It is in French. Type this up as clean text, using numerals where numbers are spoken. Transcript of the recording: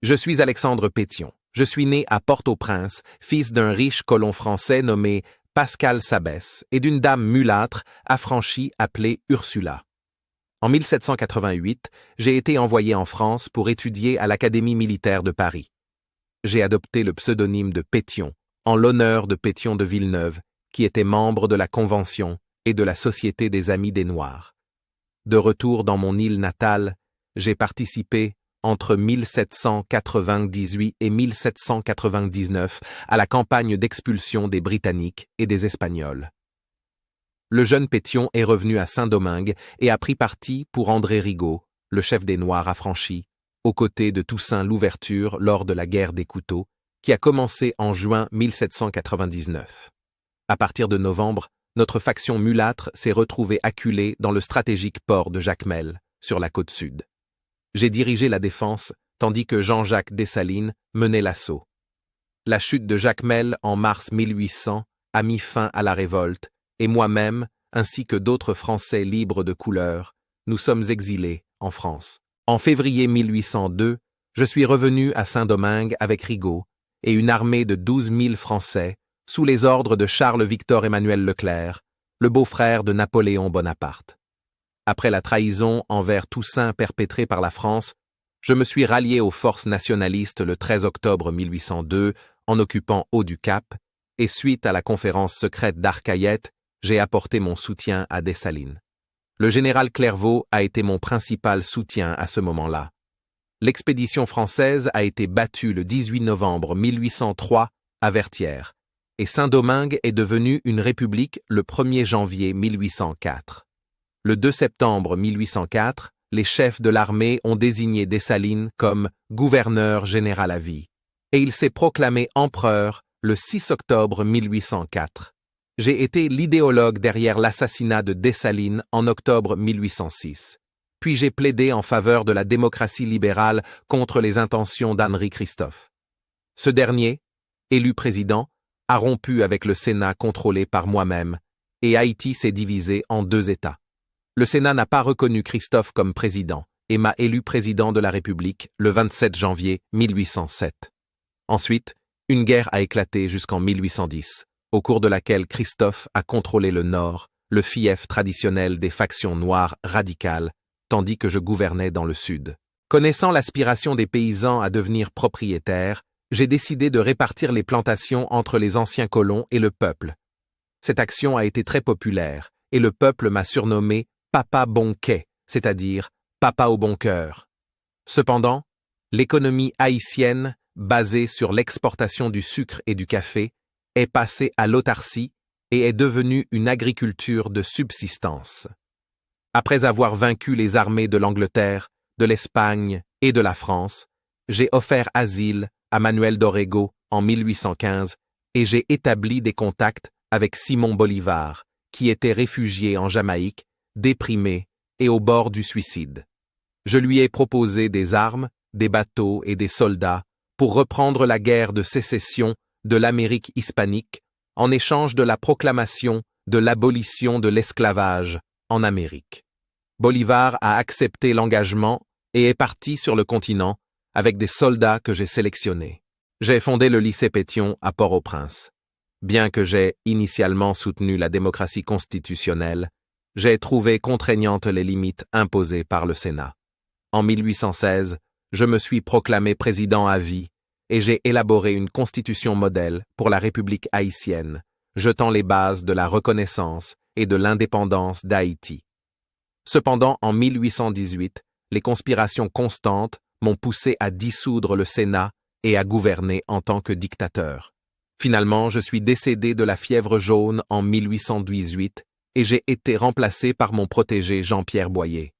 Je suis Alexandre Pétion. Je suis né à Port-au-Prince, fils d'un riche colon français nommé Pascal Sabès et d'une dame mulâtre affranchie appelée Ursula. En 1788, j'ai été envoyé en France pour étudier à l'Académie militaire de Paris. J'ai adopté le pseudonyme de Pétion, en l'honneur de Pétion de Villeneuve, qui était membre de la Convention et de la Société des Amis des Noirs. De retour dans mon île natale, j'ai participé, entre 1798 et 1799, à la campagne d'expulsion des Britanniques et des Espagnols. Le jeune Pétion est revenu à Saint-Domingue et a pris parti pour André Rigaud, le chef des Noirs affranchis, aux côtés de Toussaint Louverture lors de la guerre des couteaux, qui a commencé en juin 1799. À partir de novembre, notre faction mulâtre s'est retrouvée acculée dans le stratégique port de Jacmel, sur la côte sud. J'ai dirigé la défense, tandis que Jean-Jacques Dessalines menait l'assaut. La chute de Jacmel en mars 1800 a mis fin à la révolte, et moi-même, ainsi que d'autres Français libres de couleur, nous sommes exilés en France. En février 1802, je suis revenu à Saint-Domingue avec Rigaud et une armée de 12 000 Français, sous les ordres de Charles-Victor-Emmanuel Leclerc, le beau-frère de Napoléon Bonaparte. Après la trahison envers Toussaint perpétrée par la France, je me suis rallié aux forces nationalistes le 13 octobre 1802 en occupant Haut-du-Cap, et suite à la conférence secrète d'Arcaillette, j'ai apporté mon soutien à Dessalines. Le général Clervaux a été mon principal soutien à ce moment-là. L'expédition française a été battue le 18 novembre 1803 à Vertières, et Saint-Domingue est devenue une république le 1er janvier 1804. Le 2 septembre 1804, les chefs de l'armée ont désigné Dessalines comme gouverneur général à vie, et il s'est proclamé empereur le 6 octobre 1804. J'ai été l'idéologue derrière l'assassinat de Dessalines en octobre 1806. Puis j'ai plaidé en faveur de la démocratie libérale contre les intentions d'Henri Christophe. Ce dernier, élu président, a rompu avec le Sénat contrôlé par moi-même, et Haïti s'est divisé en 2 États. Le Sénat n'a pas reconnu Christophe comme président et m'a élu président de la République le 27 janvier 1807. Ensuite, une guerre a éclaté jusqu'en 1810, au cours de laquelle Christophe a contrôlé le Nord, le fief traditionnel des factions noires radicales, tandis que je gouvernais dans le Sud. Connaissant l'aspiration des paysans à devenir propriétaires, j'ai décidé de répartir les plantations entre les anciens colons et le peuple. Cette action a été très populaire, et le peuple m'a surnommé Papa Bon Quai, c'est-à-dire Papa au bon cœur. Cependant, l'économie haïtienne, basée sur l'exportation du sucre et du café, est passée à l'autarcie et est devenue une agriculture de subsistance. Après avoir vaincu les armées de l'Angleterre, de l'Espagne et de la France, j'ai offert asile à Manuel Dorrego en 1815 et j'ai établi des contacts avec Simon Bolivar, qui était réfugié en Jamaïque, déprimé et au bord du suicide. Je lui ai proposé des armes, des bateaux et des soldats pour reprendre la guerre de sécession de l'Amérique hispanique en échange de la proclamation de l'abolition de l'esclavage en Amérique. Bolivar a accepté l'engagement et est parti sur le continent avec des soldats que j'ai sélectionnés. J'ai fondé le lycée Pétion à Port-au-Prince. Bien que j'ai initialement soutenu la démocratie constitutionnelle, j'ai trouvé contraignantes les limites imposées par le Sénat. En 1816, je me suis proclamé président à vie et j'ai élaboré une constitution modèle pour la République haïtienne, jetant les bases de la reconnaissance et de l'indépendance d'Haïti. Cependant, en 1818, les conspirations constantes m'ont poussé à dissoudre le Sénat et à gouverner en tant que dictateur. Finalement, je suis décédé de la fièvre jaune en 1818 et j'ai été remplacé par mon protégé Jean-Pierre Boyer.